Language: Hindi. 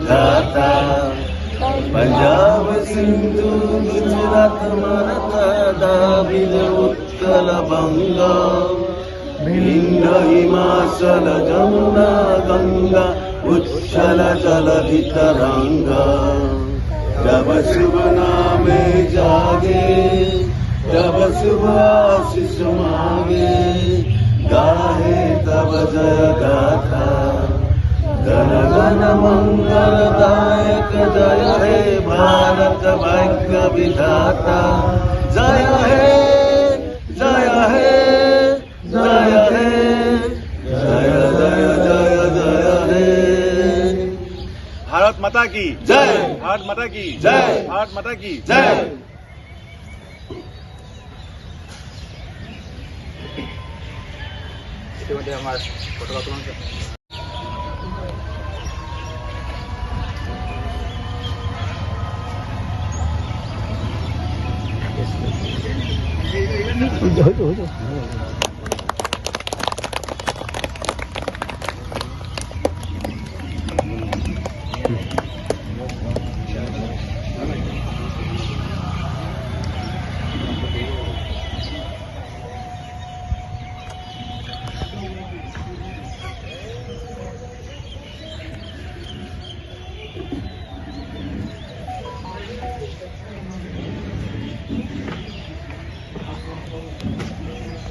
विधाता पंजाब सिंधु गुजरात मराठा द्राविड उत्कल बंगा विंध्य हिमाचल जमुना गंगा उच्छल जलधि तरंगा जब शुभ नामे जागे जब शुभ आशीष मांगे गाहे तब जय गाथा गण गण मंगलदायक जय हे भारत भाग्य विधाता जय हे जय हे जय हे जय जय जय जय हे भारत माता की जय भारत माता की जय भारत माता की जय इतिमध्ये हमारा फोटो तुरंत हो